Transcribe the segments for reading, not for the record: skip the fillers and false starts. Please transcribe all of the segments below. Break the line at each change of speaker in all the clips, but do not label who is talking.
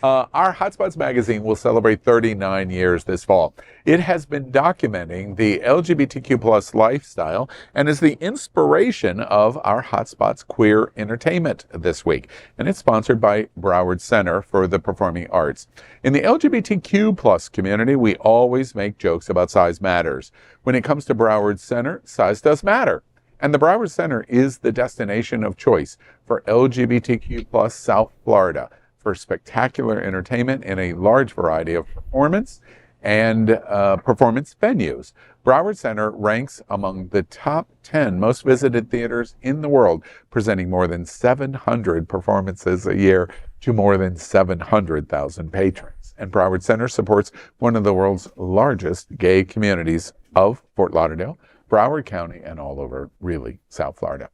Our Hotspots magazine will celebrate 39 years this fall. It has been documenting the LGBTQ plus lifestyle and is the inspiration of our Hotspots Queer Entertainment this week. And it's sponsored by Broward Center for the Performing Arts. In the LGBTQ plus community, we always make jokes about size matters. When it comes to Broward Center, size does matter. And the Broward Center is the destination of choice for LGBTQ plus South Florida, for spectacular entertainment in a large variety of performance and performance venues. Broward Center ranks among the top 10 most visited theaters in the world, presenting more than 700 performances a year to more than 700,000 patrons. And Broward Center supports one of the world's largest gay communities of Fort Lauderdale, Broward County, and all over, really, South Florida.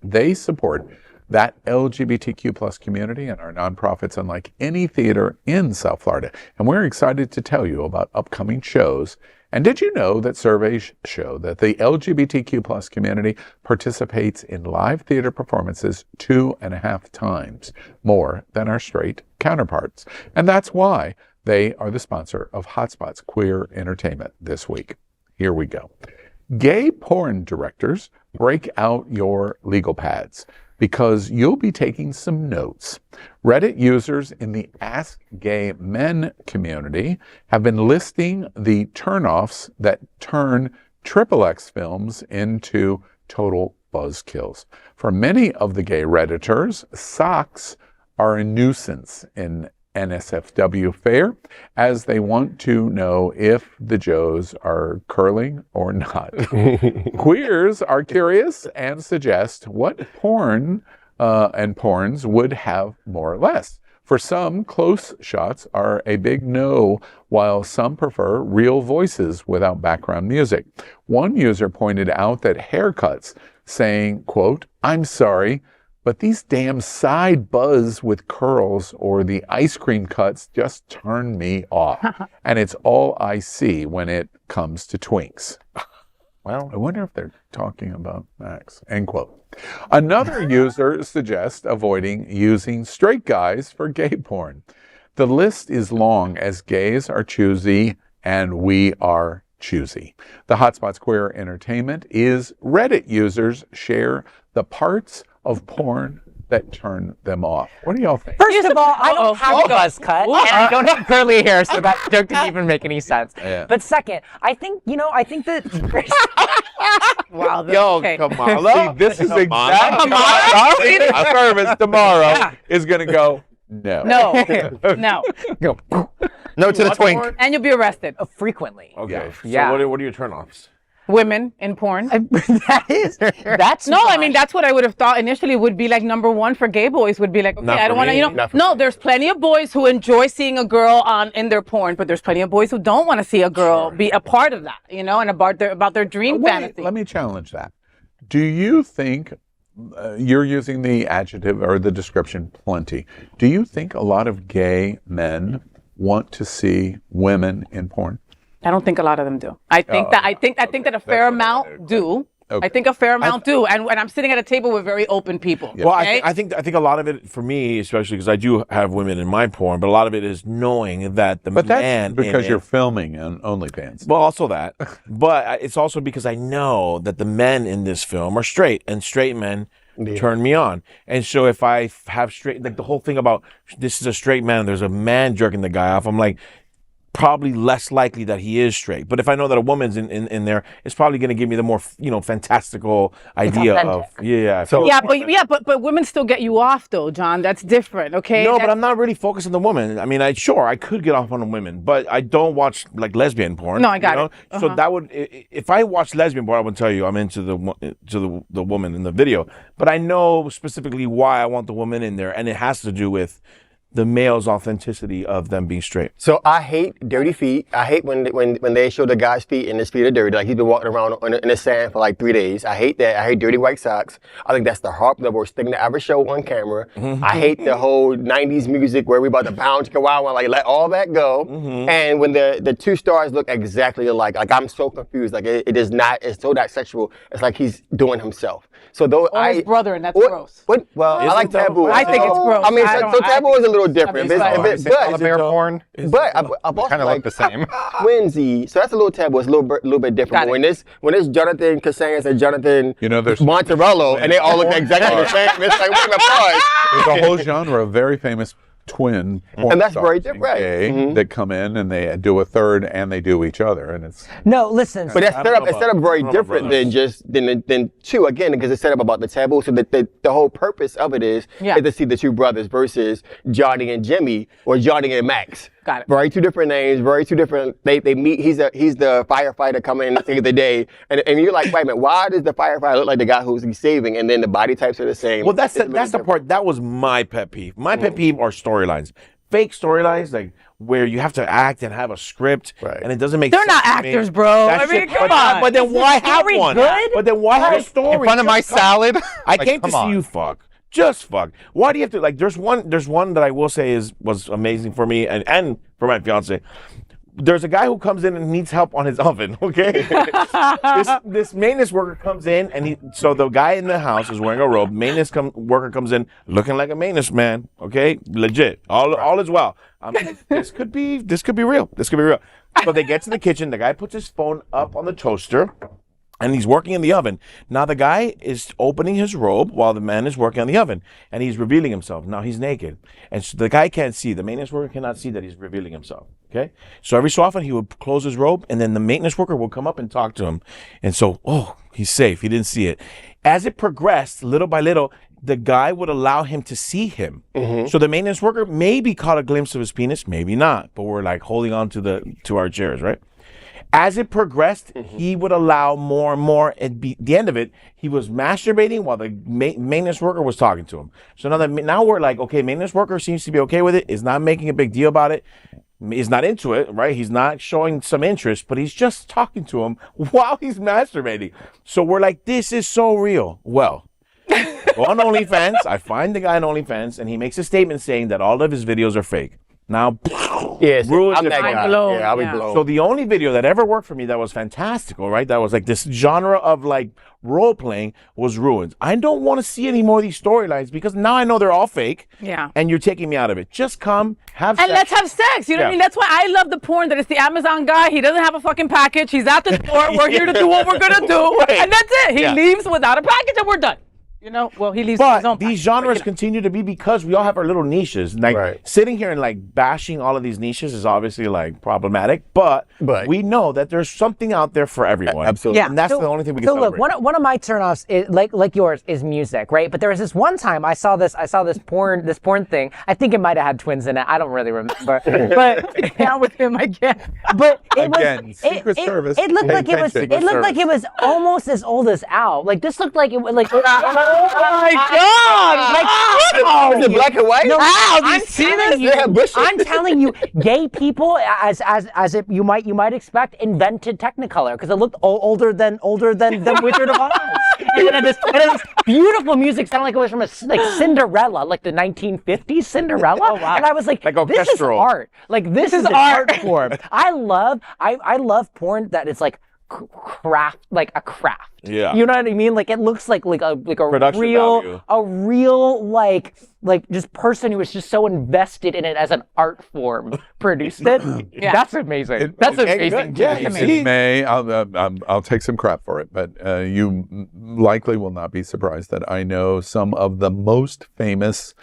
They support that LGBTQ plus community and our nonprofits unlike any theater in South Florida. And we're excited to tell you about upcoming shows. And did you know that surveys show that the LGBTQ plus community participates in live theater performances 2.5 times more than our straight counterparts? And that's why they are the sponsor of Hotspots Queer Entertainment this week. Here we go. Gay porn directors, break out your legal pads, because you'll be taking some notes. Reddit users in the Ask Gay Men community have been listing the turnoffs that turn XXX films into total buzzkills. For many of the gay Redditors, socks are a nuisance in NSFW fare, as they want to know if the Joes are curling or not. Queers are curious and suggest what porn and porns would have more or less. For some, close shots are a big no, while some prefer real voices without background music. One user pointed out that haircuts, saying, quote, "I'm sorry, but these damn side buzz with curls or the ice cream cuts just turn me off. And it's all I see when it comes to twinks." Well, I wonder if they're talking about Max. End quote. Another user suggests avoiding using straight guys for gay porn. The list is long, as gays are choosy and we are choosy. The Hotspots Queer Entertainment is Reddit users share the parts of porn that turn them off. What do y'all think?
First of all, I don't have a buzz cut, and I don't have curly hair, so that joke didn't even make any sense.
Yeah.
But second, I think that...
Wow.
Yo,
Okay.
Kamala.
See, this is exactly our service tomorrow is going to go, no.
No. No.
No to the twink.
And you'll be arrested.
frequently.
Okay.
Yeah.
So what are your turnoffs?
Women in porn.
That's
No, I mean, that's what I would have thought initially would be like number one for gay boys would be like, okay,
Not
I don't
for
want to,
me,
you know.
not for
No,
me.
there's plenty of boys who enjoy seeing a girl in their porn, but there's plenty of boys who don't want to see a girl be a part of that, you know, and about their dream fantasy.
Let me challenge that. Do you think, you're using the adjective or the description plenty, do you think a lot of gay men want to see women in porn?
I don't think a lot of them do. I think that a fair amount do.
Okay.
I think a fair amount do, and I'm sitting at a table with very open people.
Well,
okay?
I think a lot of it for me, especially because I do have women in my porn, but a lot of it is knowing that the
But that's
man
because
in
you're
it,
filming on OnlyFans.
well, also that, but it's also because I know that the men in this film are straight, and straight men turn me on. And so if I have straight, like the whole thing about this is a straight man, there's a man jerking the guy off, I'm like, probably less likely that he is straight. But if I know that a woman's in there, it's probably going to give me the more, fantastical idea of,
but women still get you off though, John. That's different, okay?
No, but I'm not really focused on the woman. I mean, I could get off on the women, but I don't watch like lesbian porn.
No, I got it.
So that would, if I watch lesbian porn, I would tell you I'm into the woman in the video. But I know specifically why I want the woman in there, and it has to do with the male's authenticity of them being straight.
So I hate dirty feet. I hate when they show the guy's feet and his feet are dirty. Like he's been walking around in the sand for like 3 days. I hate that. I hate dirty white socks. I think that's the worst thing to ever show on camera.
Mm-hmm.
I hate the whole 90s music where we about to bounce, go out, and like let all that go.
Mm-hmm.
And when the two stars look exactly alike, like I'm so confused. Like it is not, it's so not sexual. It's like he's doing himself. So though
Or his brother, and that's
what-
gross.
Well, I
Isn't
like taboo.
I think it's gross.
I mean,
I
so,
don't-
so
I
taboo
think
is a little
it's-
different.
it's like-
But
Bear porn.
I've also
Kind of
like
look the same.
Twinsy, so that's a little taboo. It's a little bit different.
Got
But
it.
when it's Jonathan Casares and Jonathan
You know, there's
Monterello, and they all look exactly the same, it's like, wait a minute, pause.
there's a whole genre of very famous twin porn
And that's
stars
very
and
different, right.
gay that come in and they do a third and they do each other, and it's
No, listen.
But that's
I don't know
set up very
about- I don't know
different
about
than just than two again, because it's set up about the taboo. So the whole purpose of it is to see the two brothers versus Johnny and Jimmy or Johnny and Max.
Got it.
Very two different names, very two different. They meet. He's the firefighter coming in to save the day, and you're like, wait a minute, why does the firefighter look like the guy who's he's saving, and then the body types are the same?
Well, that's
It's
the,
really
that's the
different.
part. That was my pet peeve. My pet peeve are storylines. Fake storylines, like where you have to act and have a script,
Right.
and it doesn't make
They're
sense
not
to me.
actors, bro.
That
I mean,
shit-
come
but,
on.
But then
Is
why
the
have
story
one?
good?
But then why have a story?
In front of my
Just come-
salad.
I
Like,
came to
come
see
on.
you fuck. Just fuck. Why do you have to like? There's one that I will say was amazing for me and for my fiance. There's a guy who comes in and needs help on his oven. Okay, this maintenance worker comes in and so the guy in the house is wearing a robe. Worker comes in looking like a maintenance man. Okay, legit. All is well. I'm like, this could be real. This could be real. So they get to the kitchen. The guy puts his phone up on the toaster. And he's working in the oven. Now the guy is opening his robe while the man is working on the oven, and he's revealing himself. Now he's naked, and so the guy can't see. The maintenance worker cannot see that he's revealing himself. Okay, so every so often he would close his robe, and then the maintenance worker will come up and talk to him, and so he's safe. He didn't see it. As it progressed, little by little, the guy would allow him to see him. So the maintenance worker maybe caught a glimpse of his penis, maybe not, but we're like holding on to our chairs, right? As it progressed, he would allow more and more. At the end of it, he was masturbating while the maintenance worker was talking to him. So now we're like, okay, maintenance worker seems to be okay with it. Is not making a big deal about it. Is not into it, right? He's not showing some interest, but he's just talking to him while he's masturbating. So we're like, this is so real. Well, go on OnlyFans. I find the guy on OnlyFans, and he makes a statement saying that all of his videos are fake. Now,
Yes,
ruins
I'm
it
that
for me.
guy.
blown,
Yeah, I'll be
yeah.
blown.
So the only video that ever worked for me that was fantastical, right? That was like this genre of like role playing was ruined. I don't want to see any more of these storylines because now I know they're all fake.
Yeah.
And you're taking me out of it. Just come, have
And
sex.
let's have sex. You know what I
Yeah.
mean? That's why I love the porn that it's the Amazon guy. He doesn't have a fucking package. He's at the store. We're here to do what we're going to do.
Right.
And that's it. He
Yeah.
leaves without a package and we're done. You know? Well, he leaves with his
But
own
these
package.
genres continue to be because we all have our little niches. Like
Right.
sitting here and like bashing all of these niches is obviously like problematic, but we know that there's something out there for everyone.
Absolutely.
Yeah.
And that's
So-
the only thing we can
So look,
celebrate.
one of my turnoffs is like yours is music, right? But there was this one time I saw this porn thing. I think it might have had twins in it. I don't really remember. But
Down with him again.
but it
Again,
was
Secret Service.
It looked like it was.
Secret
It looked like it was almost as old as Al. Like this looked like it was like.
Oh my God!
Like,
Is it black and white?
No,
Al, do you see
telling
this?
you-
They have bushes.
I'm telling you, gay people, as if you might expect, invented Technicolor because it looked older than Wizard of Oz. And then this beautiful music sounded like it was from like Cinderella, like the 1950s Cinderella.
Oh, wow.
And I was like,
Like
this is
orchestral.
art. Like this is an art form. I love porn that is like craft, like a craft.
Yeah.
You know what I mean? Like it looks like a
Production value.
real like just person who was just so invested in it as an art form produced it. That's amazing. That's amazing.
Yeah,
to
you
me.
see?
It may. I'll take some crap for it, but you likely will not be surprised that I know some of the most famous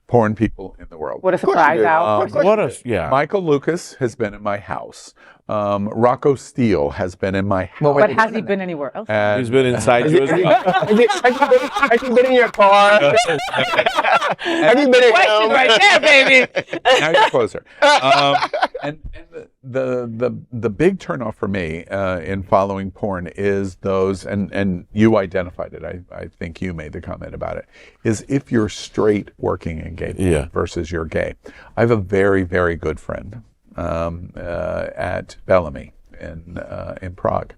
porn people in the world.
What a surprise, Al.
What a yeah.
Michael Lucas has been in my house. Rocco Steele has been in my house.
But has he been anywhere else?
And
He's been inside you as well.
Have you been in your car? Have you been in
Question right there, baby.
now you're closer. And the big turnoff for me in following porn is those, and you identified it. I think you made the comment about it. Is if you're straight working in gay porn versus you're gay. I have a very, very good friend at Bellamy in Prague,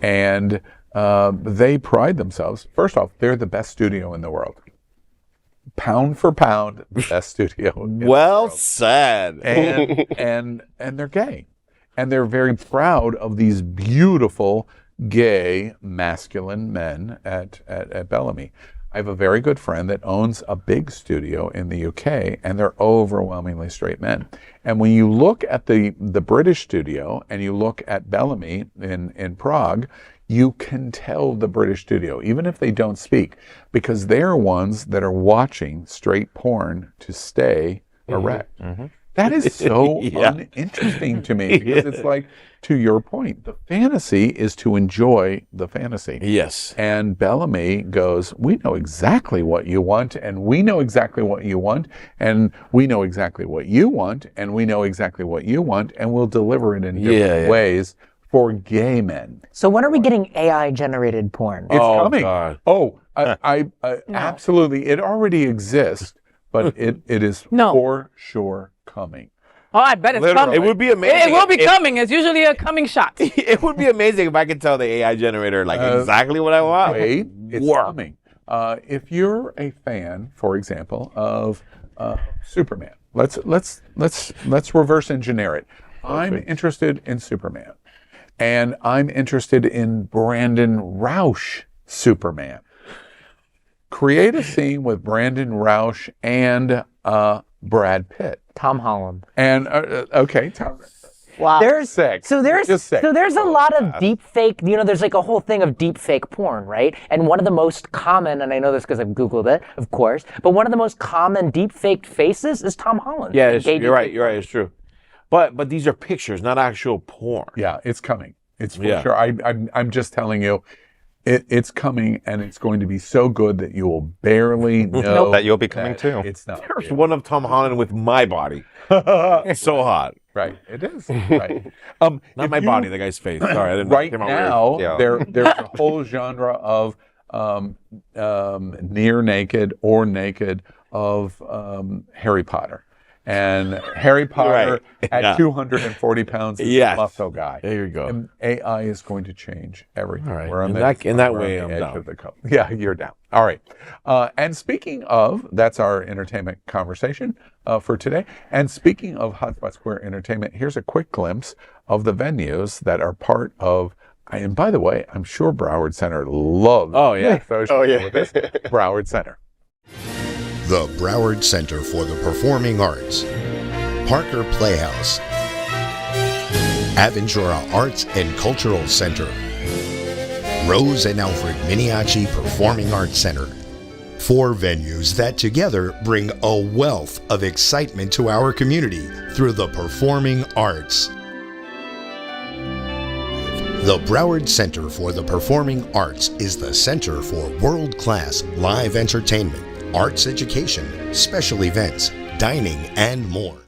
and they pride themselves. First off, they're the best studio in the world. Pound for pound, the best studio. in the
Well
world.
said.
and they're gay, and they're very proud of these beautiful gay, masculine men at Bellamy. I have a very good friend that owns a big studio in the UK, and they're overwhelmingly straight men. And when you look at the British studio and you look at Bellamy in Prague, you can tell the British studio, even if they don't speak, because they're ones that are watching straight porn to stay erect. That is so uninteresting to me, because it's like, to your point, the fantasy is to enjoy the fantasy.
Yes.
And Bellamy goes, we know exactly what you want, and we know exactly what you want, and we know exactly what you want, and we know exactly what you want, and we'll deliver it in different ways for gay men.
So when are we getting AI-generated porn?
It's coming.
God.
Oh, I absolutely. It already exists, but it is for sure coming.
Oh, I bet it's coming.
It would be amazing.
It will be coming. It's usually a coming shot.
It would be amazing if I could tell the AI generator exactly what I want.
Wait, it's coming. If you're a fan, for example, of Superman, let's reverse engineer it. I'm interested in Superman, and I'm interested in Brandon Roush Superman. Create a scene with Brandon Roush and Brad Pitt.
Tom Holland.
And okay, Tom.
Wow.
Just six.
So there's a lot of deep fake, there's like a whole thing of deep fake porn, right? And one of the most common, and I know this because I've Googled it, of course, but one of the most common deep faked faces is Tom Holland.
Yeah, you're right, it's true. But these are pictures, not actual porn.
Yeah, it's coming. It's for sure. I'm just telling you, it's coming, and it's going to be so good that you will barely know
that you'll be coming too.
It's not.
There's one of Tom Holland with my body. It's so hot.
Right, it is. Right.
Not my body, the guy's face. Sorry, I didn't
Right
came out
now,
weird.
there's a whole genre of near naked or naked of Harry Potter. And Harry Potter at 240 pounds is a muscle guy.
There you go.
And AI is going to change everything.
All right.
We're on
In that
we're
way,
on the
I'm
edge
down.
of the cup. Yeah, you're down. All right. And speaking of, that's our entertainment conversation for today. And speaking of Hotspot Square Entertainment, here's a quick glimpse of the venues that are part of. And by the way, I'm sure Broward Center loves. With this. Broward Center.
The Broward Center for the Performing Arts, Parker Playhouse, Aventura Arts and Cultural Center, Rose and Alfred Miniachi Performing Arts Center. 4 venues that together bring a wealth of excitement to our community through the performing arts. The Broward Center for the Performing Arts is the center for world-class live entertainment, arts education, special events, dining, and more.